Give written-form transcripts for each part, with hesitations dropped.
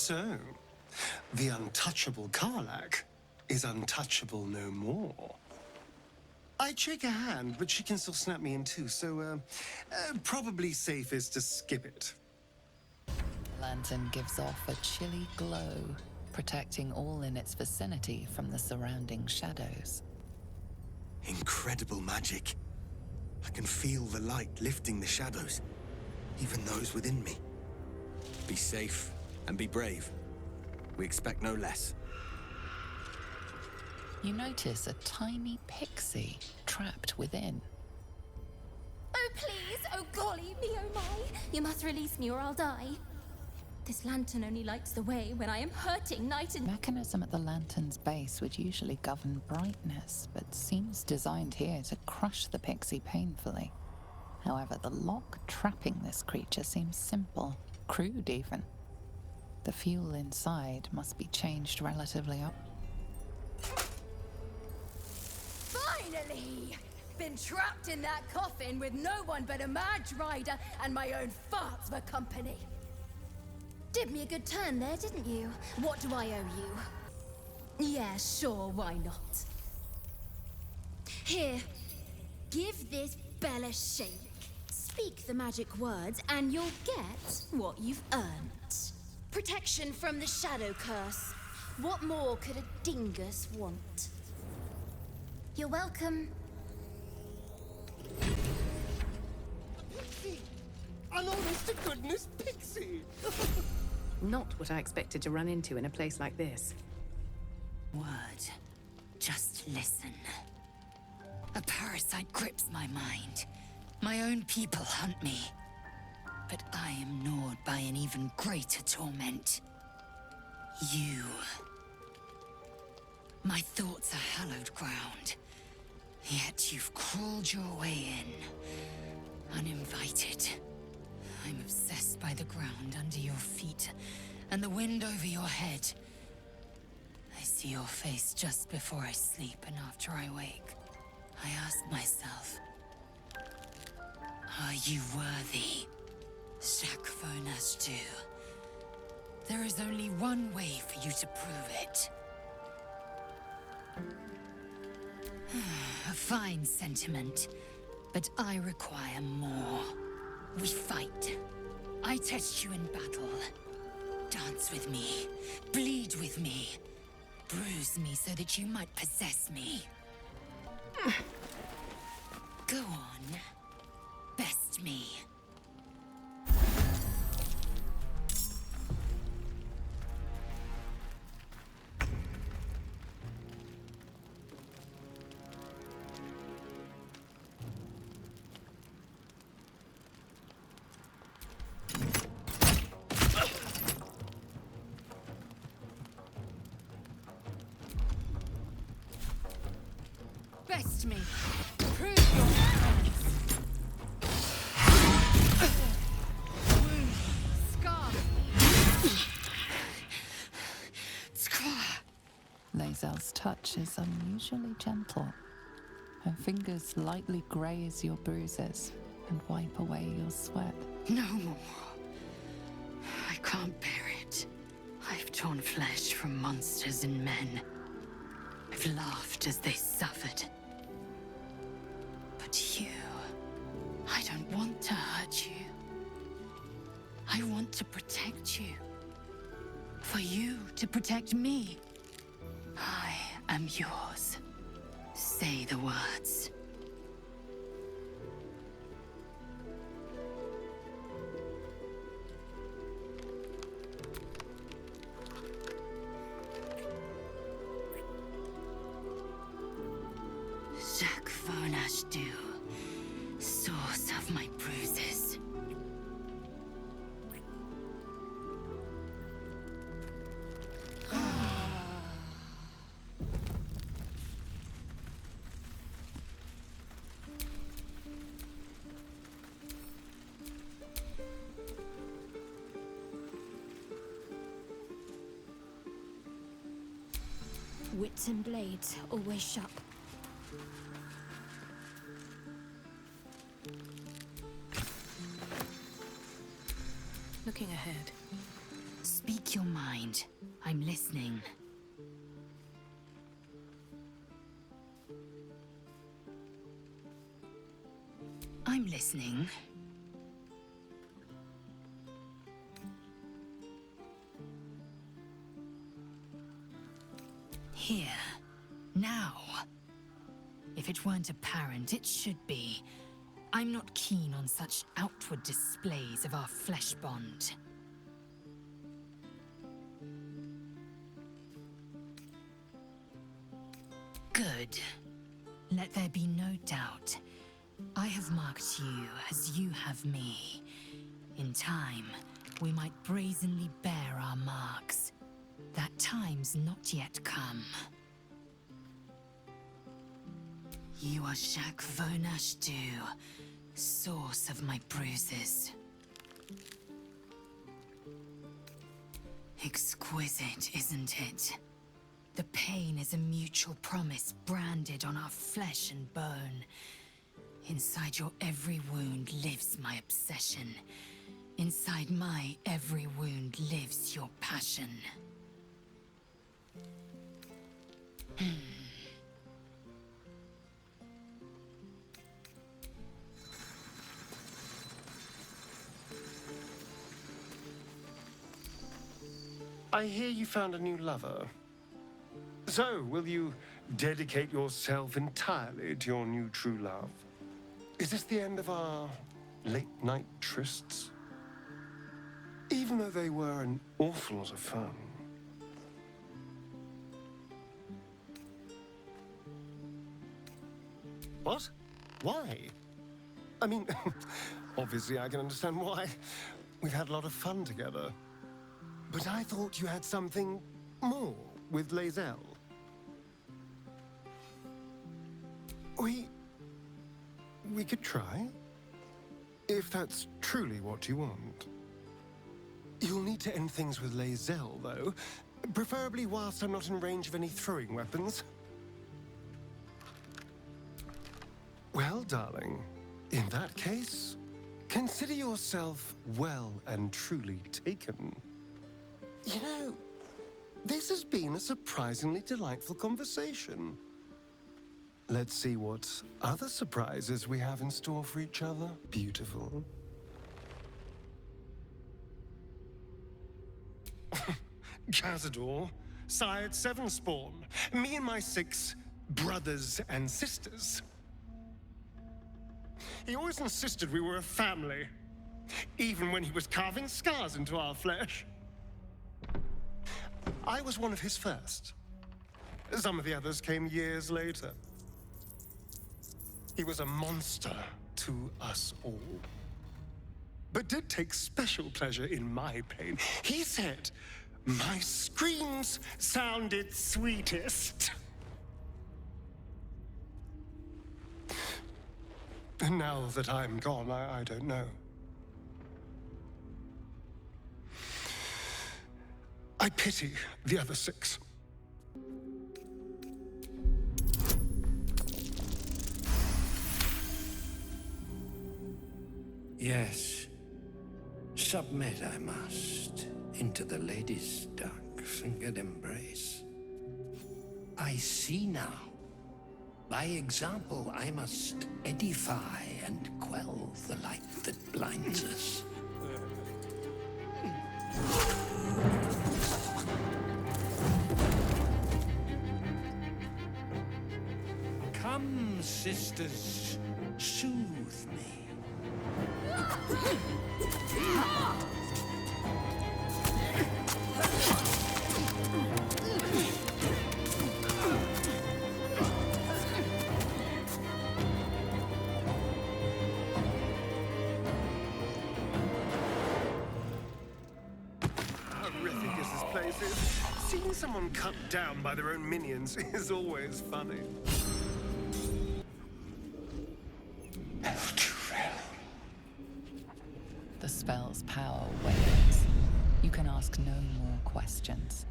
So, the untouchable Karlak is untouchable no more. I'd shake her hand, but she can still snap me in two, so probably safest to skip it. The lantern gives off a chilly glow, protecting all in its vicinity from the surrounding shadows. Incredible magic. I can feel the light lifting the shadows, even those within me. Be safe and be brave. We expect no less. You notice a tiny pixie trapped within. Oh, please! Oh, golly me, oh my! You must release me or I'll die. This lantern only lights the way when I am hurting night and... The mechanism at the lantern's base would usually govern brightness, but seems designed here to crush the pixie painfully. However, the lock trapping this creature seems simple, crude even. The fuel inside must be changed relatively up. Finally! Been trapped in that coffin with no one but a mad rider and my own farts for company. Did me a good turn there, didn't you? What do I owe you? Yeah, sure, why not? Here, give this bell a shake. Speak the magic words and you'll get what you've earned. Protection from the shadow curse. What more could a dingus want? You're welcome. Pixie! An honest-to-goodness pixie! Not what I expected to run into in a place like this. Word. Just listen. A parasite grips my mind. My own people hunt me. But I am gnawed by an even greater torment. You. My thoughts are hallowed ground. Yet you've crawled your way in. Uninvited. I'm obsessed by the ground under your feet and the wind over your head. I see your face just before I sleep and after I wake. I ask myself, are you worthy? Shakvonastu. There is only one way for you to prove it. A fine sentiment, but I require more. We fight. I test you in battle. Dance with me. Bleed with me. Bruise me so that you might possess me. Go on. Best me. Best me. Prove your strength. Scar. Lae'zel's touch is unusually gentle. Her fingers lightly graze your bruises and wipe away your sweat. No more. I can't bear it. I've torn flesh from monsters and men. I've laughed as they suffered. But you... I don't want to hurt you. I want to protect you. For you to protect me. I am yours. Say the words. Shakvonastu, source of my bruises. Wits and blades always sharp. Looking ahead. Speak your mind. mind. I'm listening. I'm listening. Here. Now. If it weren't apparent, it should be. I'm not keen on such outward displays of our flesh bond. Good. Let there be no doubt. I have marked you as you have me. In time, we might brazenly bear our marks. That time's not yet come. You are Jacques Vonashdu, source of my bruises. Exquisite, isn't it? The pain is a mutual promise branded on our flesh and bone. Inside your every wound lives my obsession. Inside my every wound lives your passion. I hear you found a new lover. So, will you dedicate yourself entirely to your new true love? Is this the end of our late-night trysts? Even though they were an awful lot of fun. What? Why? I mean, obviously I can understand why. We've had a lot of fun together. But I thought you had something more with Lae'zel. We could try. If that's truly what you want. You'll need to end things with Lae'zel, though. Preferably whilst I'm not in range of any throwing weapons. Well, darling, in that case, consider yourself well and truly taken. You know, this has been a surprisingly delightful conversation. Let's see what other surprises we have in store for each other. Beautiful. Cazador, sired 7 spawn. Me and my 6 brothers and sisters. He always insisted we were a family, even when he was carving scars into our flesh. I was one of his first. Some of the others came years later. He was a monster to us all, but did take special pleasure in my pain. He said my screams sounded sweetest. And now that I'm gone, I don't know. I pity the other 6. Yes. Submit I must into the lady's dark-fingered embrace. I see now. By example, I must edify and quell the light that blinds us. Come, sisters, soothe me. Horrific as this place is, seeing someone cut down by their own minions is always funny. The spell's power wanes. You can ask no more questions.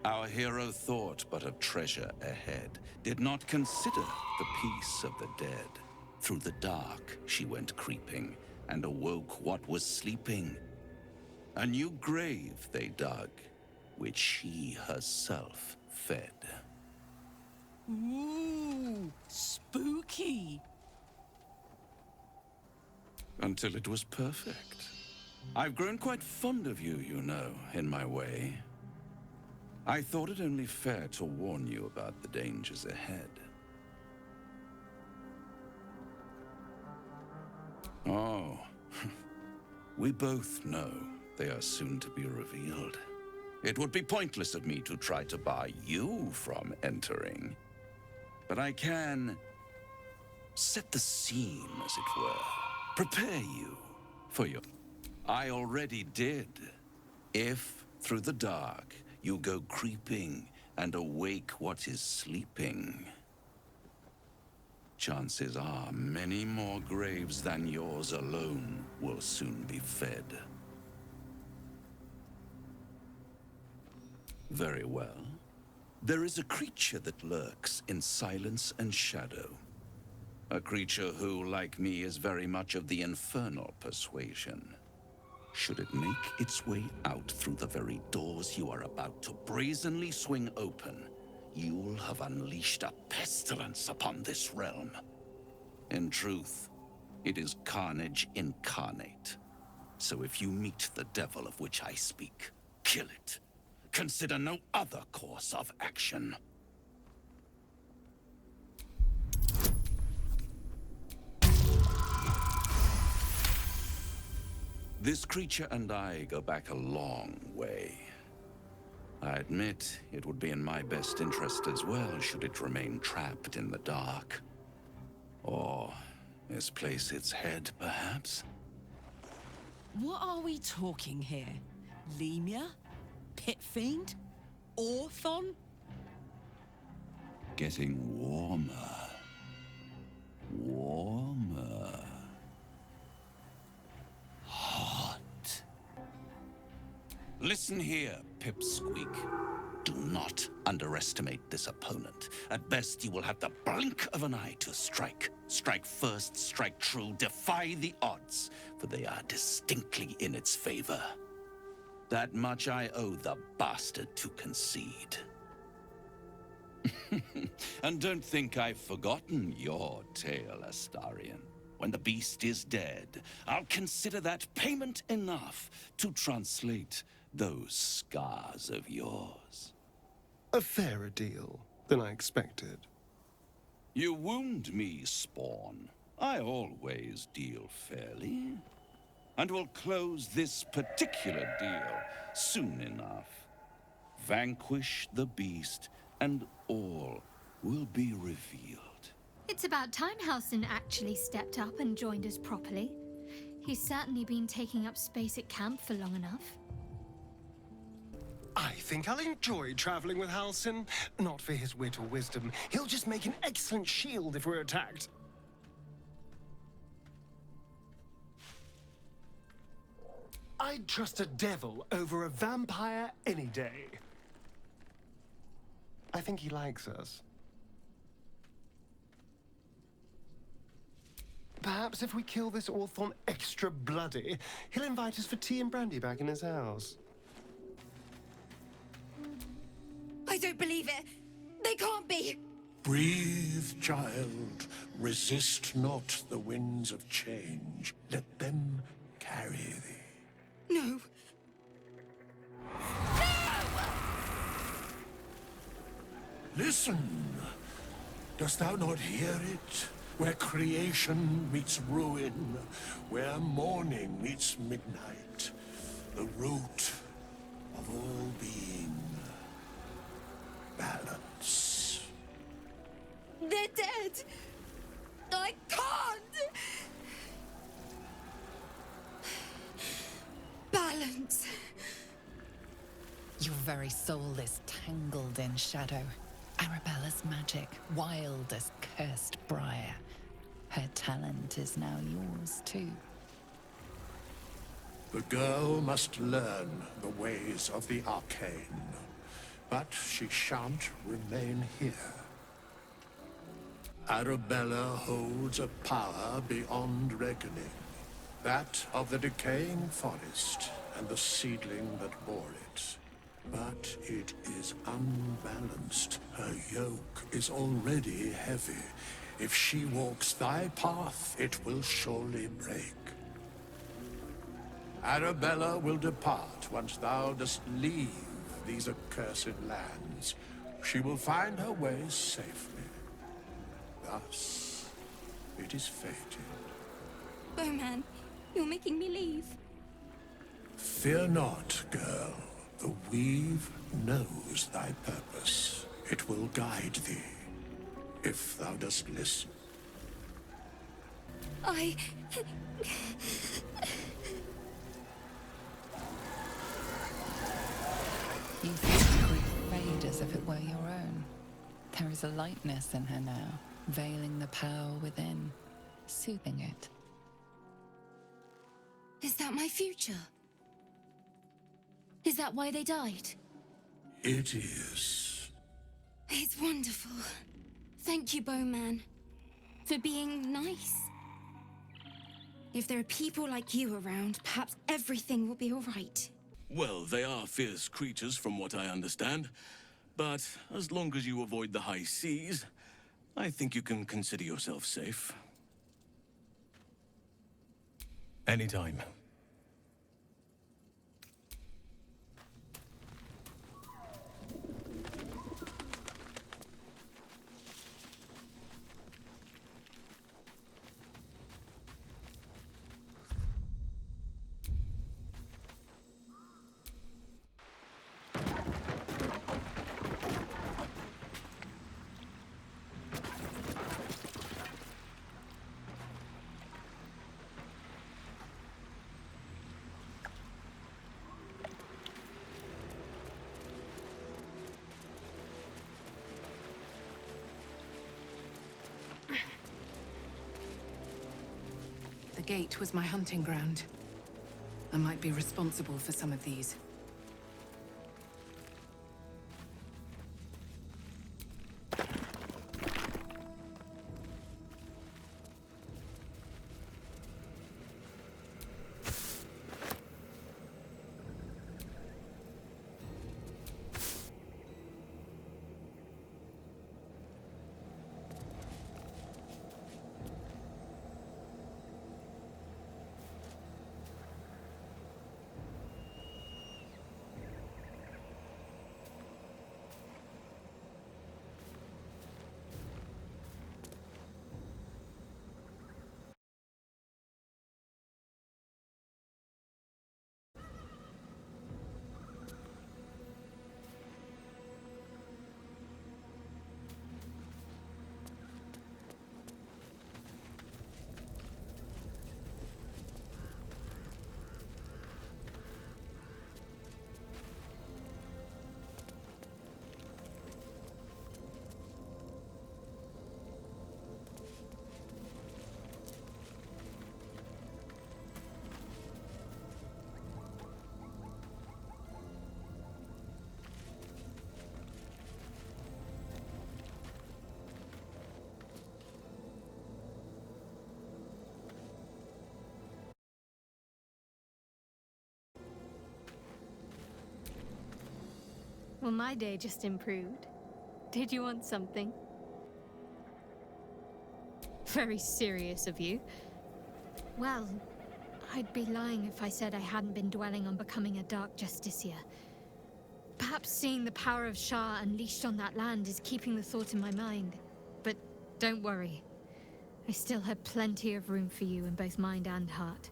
Our hero thought but of treasure ahead, did not consider the peace of the dead. Through the dark she went creeping, and awoke what was sleeping. A new grave they dug, which she herself fed. Ooh, spooky. Until it was perfect. I've grown quite fond of you, you know, in my way. I thought it only fair to warn you about the dangers ahead. Oh, we both know they are soon to be revealed. It would be pointless of me to try to bar you from entering. But I can set the scene, as it were. Prepare you for your... I already did. If, through the dark, you go creeping and awake what is sleeping, chances are many more graves than yours alone will soon be fed. Very well. There is a creature that lurks in silence and shadow. A creature who, like me, is very much of the infernal persuasion. Should it make its way out through the very doors you are about to brazenly swing open, you'll have unleashed a pestilence upon this realm. In truth, it is carnage incarnate. So if you meet the devil of which I speak, kill it. Consider no other course of action. This creature and I go back a long way. I admit it would be in my best interest as well should it remain trapped in the dark. Or misplace its head, perhaps? What are we talking here? Lemur? Pit fiend? Orthon? Getting warmer. Warmer. Hot. Listen here, Pipsqueak. Do not underestimate this opponent. At best, you will have the blink of an eye to strike. Strike first, strike true, defy the odds, for they are distinctly in its favor. That much I owe the bastard to concede. And don't think I've forgotten your tale, Astarion. When the beast is dead, I'll consider that payment enough to translate those scars of yours. A fairer deal than I expected. You wound me, Spawn. I always deal fairly. And will close this particular deal soon enough. Vanquish the beast, and all will be revealed. It's about time Halsin actually stepped up and joined us properly. He's certainly been taking up space at camp for long enough. I think I'll enjoy traveling with Halsin. Not for his wit or wisdom. He'll just make an excellent shield if we're attacked. I'd trust a devil over a vampire any day. I think he likes us. Perhaps if we kill this Orthon extra bloody, he'll invite us for tea and brandy back in his house. I don't believe it. They can't be. Breathe, child. Resist not the winds of change. Let them carry thee. No. Listen. Dost thou not hear it? Where creation meets ruin, where morning meets midnight, the root of all being. Balance. They're dead. I can't. Balance. Your very soul is tangled in shadow. Arabella's magic, wild as cursed briar. Her talent is now yours, too. The girl must learn the ways of the arcane. But she shan't remain here. Arabella holds a power beyond reckoning. That of the decaying forest and the seedling that bore it. But it is unbalanced. Her yoke is already heavy. If she walks thy path, it will surely break. Arabella will depart once thou dost leave these accursed lands. She will find her way safely. Thus, it is fated. Bowman, you're making me leave. Fear not, girl. The weave knows thy purpose. It will guide thee, if thou dost listen. You feel grief fade as if it were your own. There is a lightness in her now, veiling the power within, soothing it. Is that my future? Is that why they died? It is. It's wonderful. Thank you, Bowman, for being nice. If there are people like you around, perhaps everything will be all right. Well, they are fierce creatures from what I understand. But as long as you avoid the high seas, I think you can consider yourself safe. Anytime. The gate was my hunting ground. I might be responsible for some of these. Well, my day just improved. Did you want something? Very serious of you. Well, I'd be lying if I said I hadn't been dwelling on becoming a Dark Justiciar. Perhaps seeing the power of Shah unleashed on that land is keeping the thought in my mind. But don't worry. I still have plenty of room for you in both mind and heart.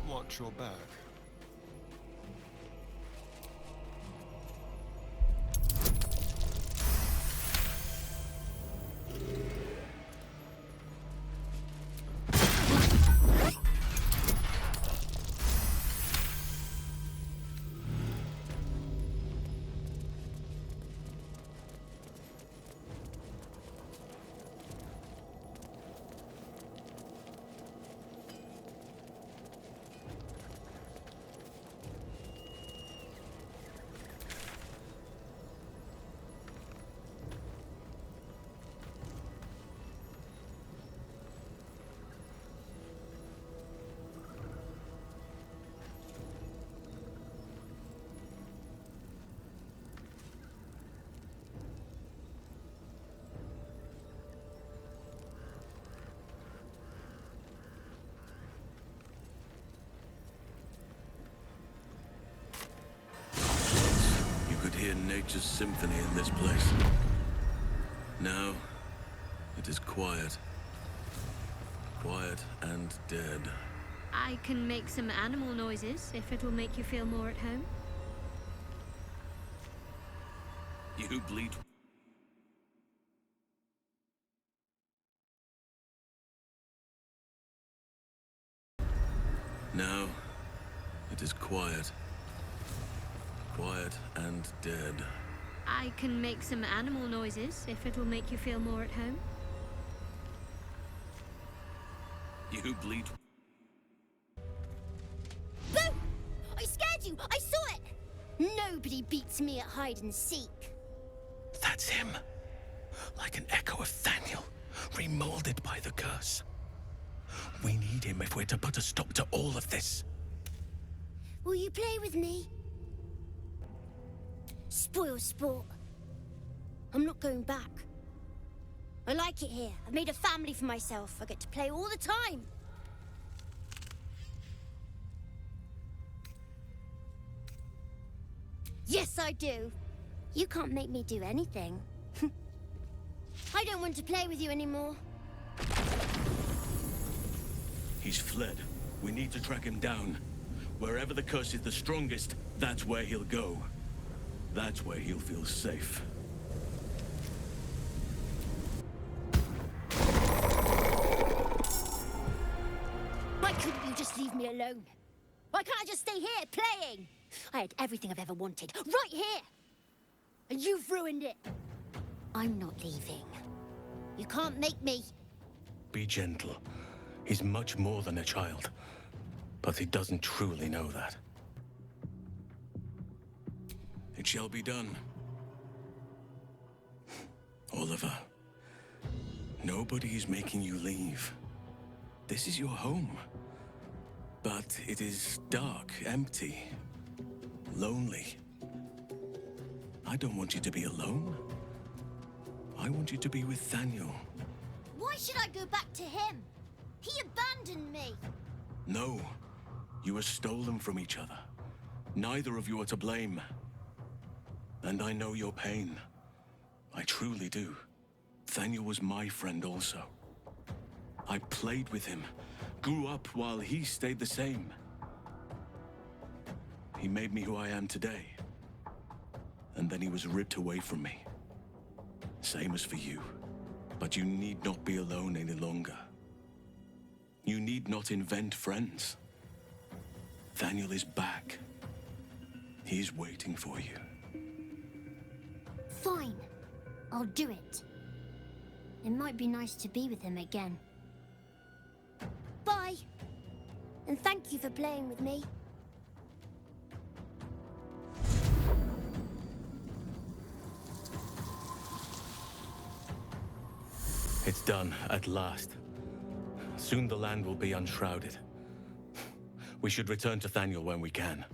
Watch your back. hear nature's symphony in this place. Now, it is quiet. Quiet and dead. I can make some animal noises if it will make you feel more at home. You bleed. Now, it is quiet. Quiet and dead. I can make some animal noises if it will make you feel more at home. You bleed. Boo! I scared you! I saw it! Nobody beats me at hide and seek. That's him. Like an echo of Thaniel, remolded by the curse. We need him if we're to put a stop to all of this. Will you play with me? Spoil sport. I'm not going back. I like it here. I've made a family for myself. I get to play all the time. Yes, I do. You can't make me do anything. I don't want to play with you anymore. He's fled. We need to track him down. Wherever the curse is the strongest, that's where he'll go. That's where he'll feel safe. Why couldn't you just leave me alone? Why can't I just stay here, playing? I had everything I've ever wanted, right here! And you've ruined it. I'm not leaving. You can't make me. Be gentle. He's much more than a child. But he doesn't truly know that. It shall be done. Oliver, nobody is making you leave. This is your home. But it is dark, empty, lonely. I don't want you to be alone. I want you to be with Thaniel. Why should I go back to him? He abandoned me. No, you were stolen from each other. Neither of you are to blame. And I know your pain. I truly do. Thaniel was my friend also. I played with him, grew up while he stayed the same. He made me who I am today. And then he was ripped away from me. Same as for you. But you need not be alone any longer. You need not invent friends. Thaniel is back. He's waiting for you. Fine. I'll do it. It might be nice to be with him again. Bye. And thank you for playing with me. It's done, at last. Soon the land will be unshrouded. We should return to Thaniel when we can.